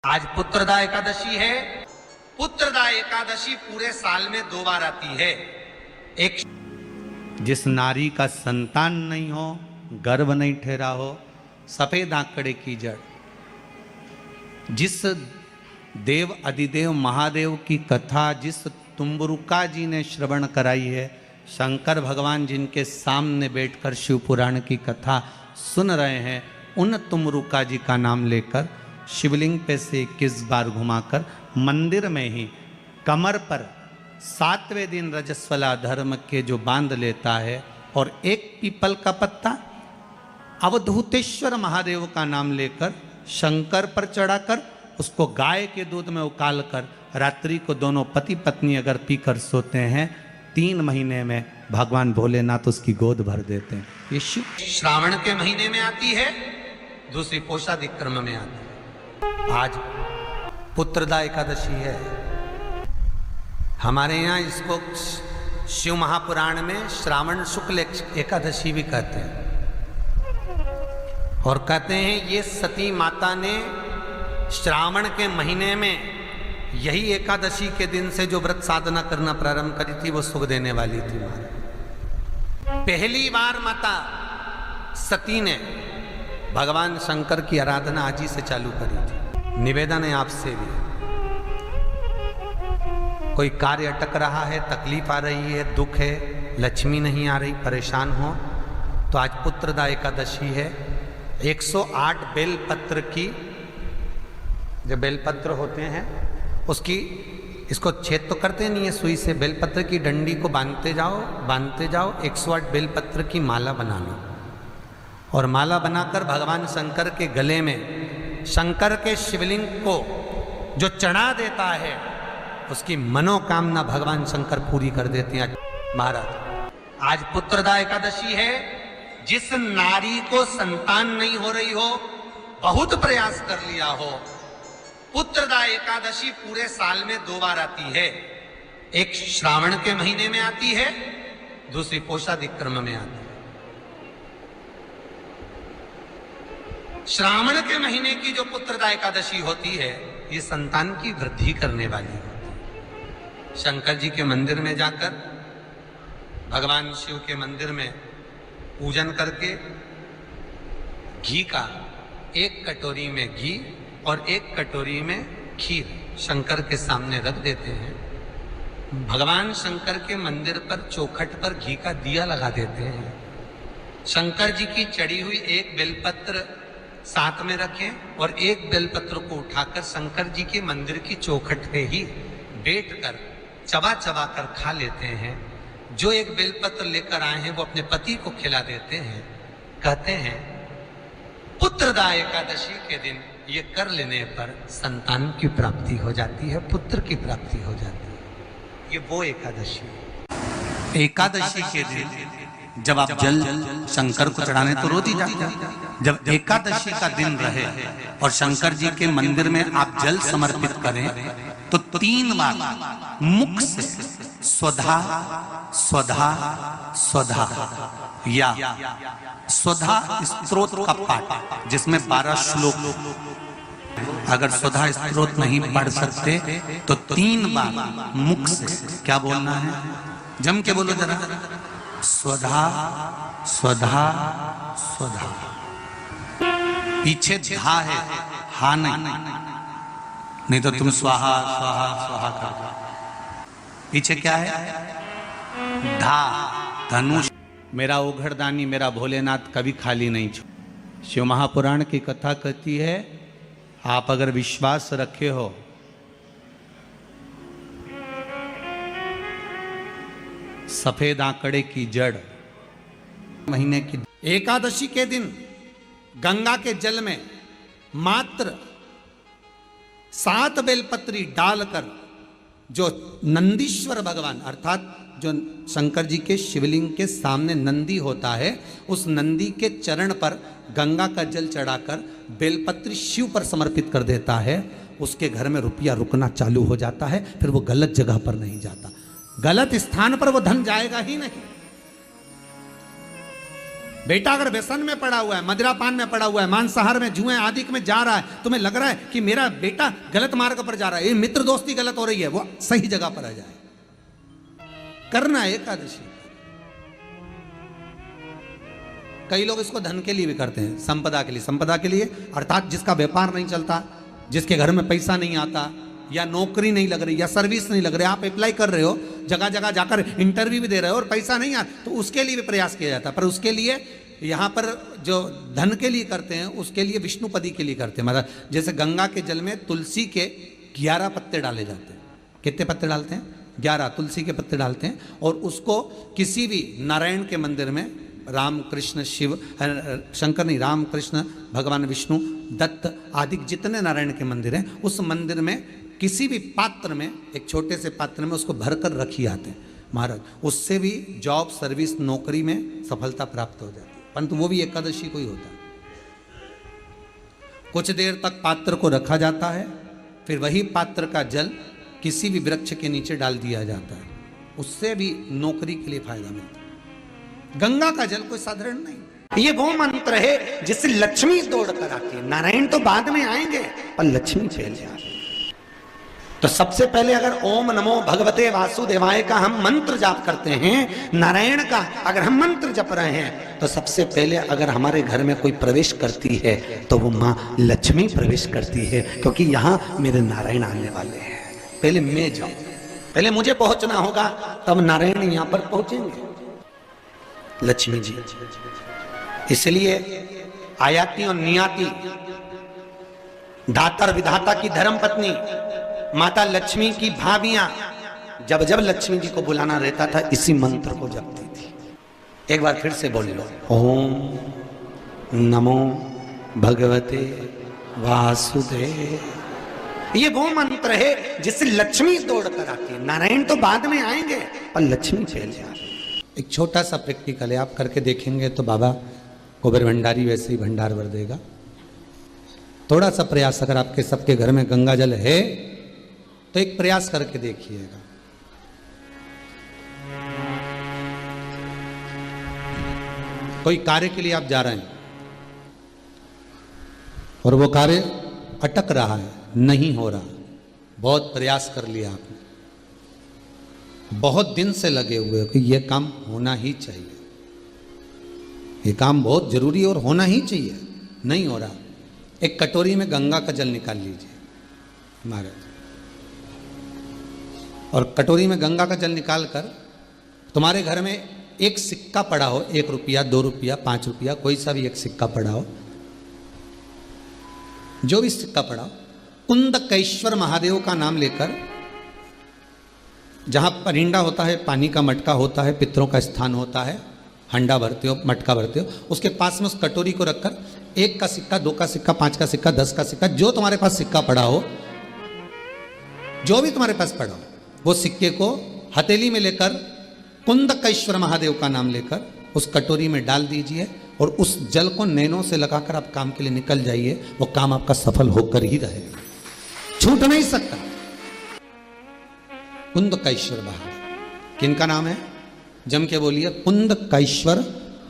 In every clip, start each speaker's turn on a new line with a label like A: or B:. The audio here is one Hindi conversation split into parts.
A: आज पुत्रदा एकादशी है। पुत्रदा एकादशी पूरे साल में 2 बार आती है। एक
B: जिस नारी का संतान नहीं हो, गर्भ नहीं ठहरा हो, सफेद आंकड़े की जड़, जिस देव अधिदेव महादेव की कथा जिस तुम्बरुका जी ने श्रवण कराई है, शंकर भगवान जिनके सामने बैठकर शिव पुराण की कथा सुन रहे हैं, उन तुमरुका जी का नाम लेकर शिवलिंग पे से 21 बार घुमाकर मंदिर में ही कमर पर 7वें दिन रजस्वला धर्म के जो बांध लेता है और एक पीपल का पत्ता अवधूतेश्वर महादेव का नाम लेकर शंकर पर चढ़ाकर उसको गाय के दूध में उकाल कर रात्रि को दोनों पति पत्नी अगर पीकर सोते हैं, 3 महीने में भगवान भोलेनाथ उसकी गोद भर देते हैं। ये
A: श्रावण के महीने में आती है, दूसरी पोषादिक क्रम में आती है। आज पुत्रदा एकादशी है। हमारे यहाँ इसको शिव महापुराण में श्रावण शुक्ल एकादशी भी कहते हैं और कहते हैं ये सती माता ने श्रावण के महीने में यही एकादशी के दिन से जो व्रत साधना करना प्रारंभ करी थी वो सुख देने वाली थी। पहली बार माता सती ने भगवान शंकर की आराधना आज ही से चालू करी थी। निवेदन है आपसे भी, कोई कार्य अटक रहा है, तकलीफ आ रही है, दुख है, लक्ष्मी नहीं आ रही, परेशान हो, तो आज पुत्रदा एकादशी है। 108 बेलपत्र की जो बेलपत्र होते हैं उसकी, इसको छेद तो करते नहीं है सुई से, बेलपत्र की डंडी को बांधते जाओ 108 बेलपत्र की माला बना लो और माला बनाकर भगवान शंकर के गले में शंकर के शिवलिंग को जो चढ़ा देता है उसकी मनोकामना भगवान शंकर पूरी कर देते हैं। महाराज आज पुत्रदा एकादशी है। जिस नारी को संतान नहीं हो रही हो, बहुत प्रयास कर लिया हो, पुत्रदा एकादशी पूरे साल में 2 बार आती है। एक श्रावण के महीने में आती है, दूसरी पोषादिक क्रम में आती है। श्रावण के महीने की जो पुत्रदा एकादशी होती है, ये संतान की वृद्धि करने वाली होती है। शंकर जी के मंदिर में जाकर भगवान शिव के मंदिर में पूजन करके घी का 1 कटोरी में घी और 1 कटोरी में खीर शंकर के सामने रख देते हैं। भगवान शंकर के मंदिर पर चौखट पर घी का दिया लगा देते हैं। शंकर जी की चढ़ी हुई 1 बेलपत्र साथ में रखें और 1 बेलपत्र को उठाकर शंकर जी के मंदिर की चौखट पे ही बैठकर चबा चबा कर खा लेते हैं। जो 1 बेलपत्र लेकर आए हैं वो अपने पति को खिला देते हैं। कहते हैं पुत्रदा एकादशी के दिन ये कर लेने पर संतान की प्राप्ति हो जाती है, पुत्र की प्राप्ति हो जाती है। ये वो एकादशी है।
B: एकादशी के दिन जब आप जल शंकर को चढ़ाने तो रोज ही जाते हैं। जब एकादशी का दिन रहे और शंकर जी के मंदिर में आप जल समर्पित करें तो 3 बार मुख से स्वधा स्वधा स्वधा या स्वधा स्तोत्र का पाठ, जिसमें 12 श्लोक। अगर स्वधा स्तोत्र नहीं पढ़ सकते तो 3 बार मुख से क्या बोलना है, जम के बोलो जरा, स्वधा स्वधा स्वधा। पीछे धा है, हा नहीं तो तुम स्वाहा स्वाहा स्वाहा कर। पीछे क्या है, धा, धनुष। मेरा उघड़दानी मेरा भोलेनाथ कभी खाली नहीं छोड़। शिव महापुराण की कथा कहती है, आप अगर विश्वास रखे हो सफेद आंकड़े की जड़ महीने की एकादशी के दिन गंगा के जल में मात्र 7 बेलपत्री डालकर जो नंदीश्वर भगवान अर्थात जो शंकर जी के शिवलिंग के सामने नंदी होता है, उस नंदी के चरण पर गंगा का जल चढ़ाकर बेलपत्री शिव पर समर्पित कर देता है, उसके घर में रुपया रुकना चालू हो जाता है। फिर वो गलत जगह पर नहीं जाता, गलत स्थान पर वो धन जाएगा ही नहीं। बेटा अगर व्यसन में पड़ा हुआ है, मदिरापान में पड़ा हुआ है, मांसाहार में, जुए आदि में जा रहा है, तुम्हें लग रहा है कि मेरा बेटा गलत मार्ग पर जा रहा है, ये मित्र दोस्ती गलत हो रही है, वो सही जगह पर आ जाए। करना है एकादशी। कई लोग इसको धन के लिए भी करते हैं, संपदा के लिए। संपदा के लिए अर्थात जिसका व्यापार नहीं चलता, जिसके घर में पैसा नहीं आता, या नौकरी नहीं लग रही, या सर्विस नहीं लग रही, आप अप्लाई कर रहे हो, जगह जगह जाकर इंटरव्यू भी दे रहे हो और पैसा नहीं आ, तो उसके लिए भी प्रयास किया जाता है। पर उसके लिए यहाँ पर जो धन के लिए करते हैं, उसके लिए विष्णुपदी के लिए करते हैं। मतलब जैसे गंगा के जल में तुलसी के 11 पत्ते डाले जाते हैं। कितने पत्ते डालते हैं? 11 तुलसी के पत्ते डालते हैं, और उसको किसी भी नारायण के मंदिर में, राम कृष्ण शिव, शंकर नहीं, राम कृष्ण भगवान विष्णु दत्त आदि जितने नारायण के मंदिर हैं, उस मंदिर में किसी भी पात्र में, एक छोटे से पात्र में उसको भरकर रखी आते हैं महाराज। उससे भी जॉब, सर्विस, नौकरी में सफलता प्राप्त हो जाती है। परंतु वो भी एकादशी को ही होता है। कुछ देर तक पात्र को रखा जाता है, फिर वही पात्र का जल किसी भी वृक्ष के नीचे डाल दिया जाता है, उससे भी नौकरी के लिए फायदा मिलता है। गंगा का जल कोई साधारण नहीं। ये वो मंत्र है जिससे लक्ष्मी दौड़ कर आती है। नारायण तो बाद में आएंगे, पर लक्ष्मी पहले आती है। तो सबसे पहले अगर ओम नमो भगवते वासुदेवाय का हम मंत्र जाप करते हैं, नारायण का अगर हम मंत्र जप रहे हैं, तो सबसे पहले अगर हमारे घर में कोई प्रवेश करती है तो वो माँ लक्ष्मी प्रवेश करती है, क्योंकि यहाँ मेरे नारायण आने वाले हैं। पहले मैं जाऊं, पहले मुझे पहुंचना होगा, तब नारायण यहाँ पर पहुंचेंगे, लक्ष्मी जी। इसलिए आयाती और नियाती, दाता और विधाता की धर्म पत्नी माता लक्ष्मी की भाभियां जब जब लक्ष्मी जी को बुलाना रहता था, इसी मंत्र को जपती थी। एक बार फिर से बोल लो, ओम नमो भगवते वासुदेव। ये वो मंत्र है जिससे लक्ष्मी दौड़ कर आती है। नारायण तो बाद में आएंगे, पर लक्ष्मी पहले आती है। एक छोटा सा प्रैक्टिकल है, आप करके देखेंगे तो बाबा कुबेर भंडारी वैसे ही भंडार भर देगा। थोड़ा सा प्रयास, अगर आपके सबके घर में गंगा जल है तो एक प्रयास करके देखिएगा। कोई कार्य के लिए आप जा रहे हैं और वो कार्य अटक रहा है, नहीं हो रहा, बहुत प्रयास कर लिया आपने, बहुत दिन से लगे हुए हो कि ये काम होना ही चाहिए, ये काम बहुत जरूरी और होना ही चाहिए, नहीं हो रहा। एक कटोरी में गंगा का जल निकाल लीजिए महाराज, और कटोरी में गंगा का जल निकालकर तुम्हारे घर में एक सिक्का पड़ा हो, 1 रुपया, 2 रुपया, 5 रुपया, कोई सा भी एक सिक्का पड़ा हो, जो भी सिक्का पड़ा हो, कुंदकेश्वर महादेव का नाम लेकर, जहां परिंडा होता है, पानी का मटका होता है, पितरों का स्थान होता है, हंडा भरते हो, मटका भरते हो, उसके पास में उस कटोरी को रखकर 1 का सिक्का, 2 का सिक्का, 5 का सिक्का, 10 का सिक्का, जो तुम्हारे पास सिक्का पड़ा हो, जो भी तुम्हारे पास पड़ा हो, वो सिक्के को हथेली में लेकर कुंदकेश्वर महादेव का नाम लेकर उस कटोरी में डाल दीजिए, और उस जल को नैनों से लगाकर आप काम के लिए निकल जाइए। वो काम आपका सफल होकर ही रहेगा, छूट नहीं सकता। कुंदकेश्वर महादेव किनका नाम है? जम के बोलिए, कुंदकेश्वर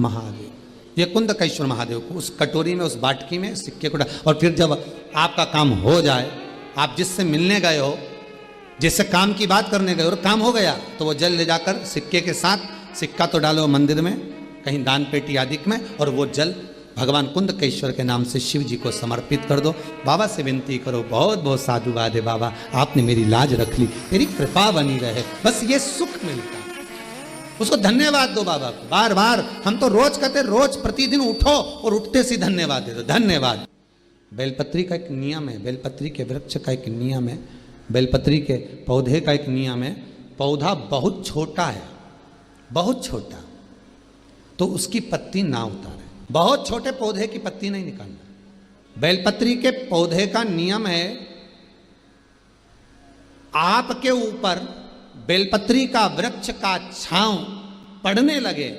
B: महादेव। ये कुंदकेश्वर महादेव को उस कटोरी में, उस बाटकी में सिक्के को डाल, और फिर जब आपका काम हो जाए, आप जिससे मिलने गए हो, जिससे काम की बात करने गए और काम हो गया, तो वो जल ले जाकर सिक्के के साथ, सिक्का तो डालो मंदिर में, कहीं दान पेटी आदि में, और वो जल भगवान कुंदकेश्वर के नाम से शिव जी को समर्पित कर दो। बाबा से विनती करो, बहुत बहुत साधुवाद है बाबा, आपने मेरी लाज रख ली, मेरी कृपा बनी रहे, बस ये सुख मिलता है। उसको धन्यवाद दो बाबा को बार बार। हम तो रोज कहते, रोज प्रतिदिन उठो और उठते से धन्यवाद दे दो, धन्यवाद। बेलपत्री का एक नियम है, बेलपत्री के वृक्ष का एक नियम है, बेलपत्री के पौधे का एक नियम है। पौधा बहुत छोटा है, बहुत छोटा, तो उसकी पत्ती ना उतारे, बहुत छोटे पौधे की पत्ती नहीं निकालना। बेलपत्री के पौधे का नियम है, आपके ऊपर बेलपत्री का वृक्ष का छांव पड़ने लगे,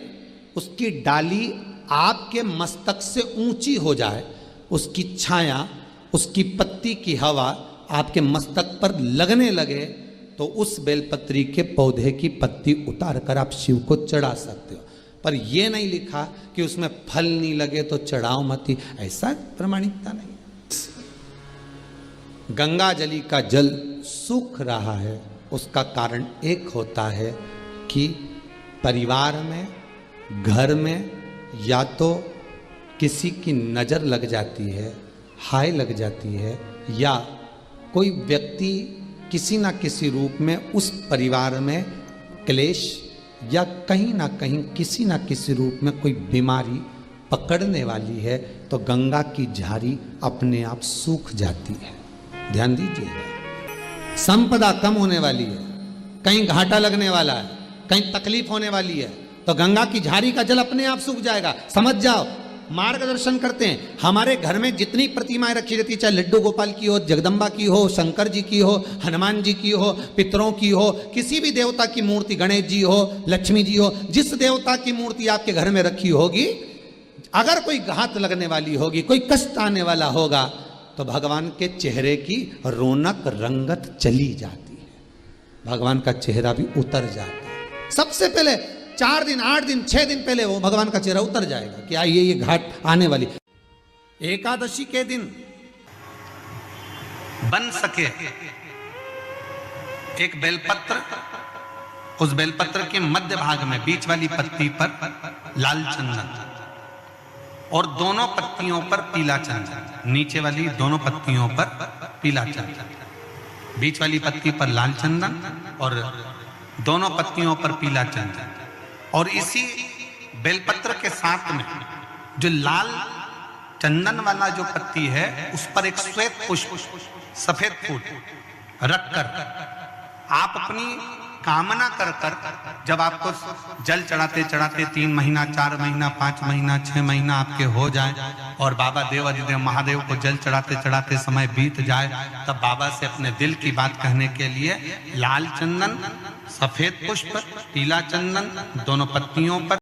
B: उसकी डाली आपके मस्तक से ऊंची हो जाए, उसकी छाया, उसकी पत्ती की हवा आपके मस्तक पर लगने लगे, तो उस बेलपत्री के पौधे की पत्ती उतार कर आप शिव को चढ़ा सकते हो।
A: पर यह नहीं लिखा कि उसमें फल नहीं लगे तो चढ़ाओ मत ही, ऐसा प्रमाणिकता नहीं। गंगा जली का जल सूख रहा है, उसका कारण एक होता है कि परिवार में, घर में या तो किसी की नज़र लग जाती है, हाय लग जाती है, या कोई व्यक्ति किसी ना किसी रूप में उस परिवार में क्लेश या कहीं ना कहीं किसी ना किसी रूप में कोई बीमारी पकड़ने वाली है, तो गंगा की झारी अपने आप सूख जाती है। ध्यान दीजिए, संपदा कम होने वाली है, कहीं घाटा लगने वाला है, कहीं तकलीफ होने वाली है, तो गंगा की झारी का जल अपने आप सूख जाएगा। समझ जाओ, मार्गदर्शन करते हैं। हमारे घर में जितनी प्रतिमाएं रखी रहती, चाहे लड्डू गोपाल की हो, जगदम्बा की हो, शंकर जी की हो, हनुमान जी की हो, पितरों की हो, किसी भी देवता की मूर्ति, गणेश जी हो, लक्ष्मी जी हो, जिस देवता की मूर्ति आपके घर में रखी होगी, अगर कोई घात लगने वाली होगी, कोई कष्ट आने वाला होगा, तो भगवान के चेहरे की रौनक रंगत चली जाती है, भगवान का चेहरा भी उतर जाता है। सबसे पहले 4 दिन, 8 दिन, 6 दिन पहले वो भगवान का चेहरा उतर जाएगा कि ये घाट आने वाली। एकादशी के दिन
B: बन सके एक बेलपत्र, उस बेलपत्र के मध्य भाग में बीच वाली पत्ती पर लाल चंदन और दोनों पत्तियों पर पीला चंदन, नीचे वाली दोनों पत्तियों पर पीला चंदन, बीच वाली पत्ती पर लाल चंदन और दोनों पत्तियों पर पीला चंदन। और इसी बेलपत्र के साथ में जो लाल चंदन वाला जो पत्ती है, उस पर एक श्वेत पुष्प, सफेद फूल रखकर आप अपनी कामना कर कर, जब आपको जल चढ़ाते चढ़ाते 3 महीना, 4 महीना, 5 महीना, 6 महीना आपके हो जाए और बाबा देवाधिदेव महादेव को जल चढ़ाते चढ़ाते समय बीत जाए, तब बाबा से अपने दिल की बात कहने के लिए लाल चंदन, सफेद पुष्प, पीला चंदन दोनों पत्तियों पर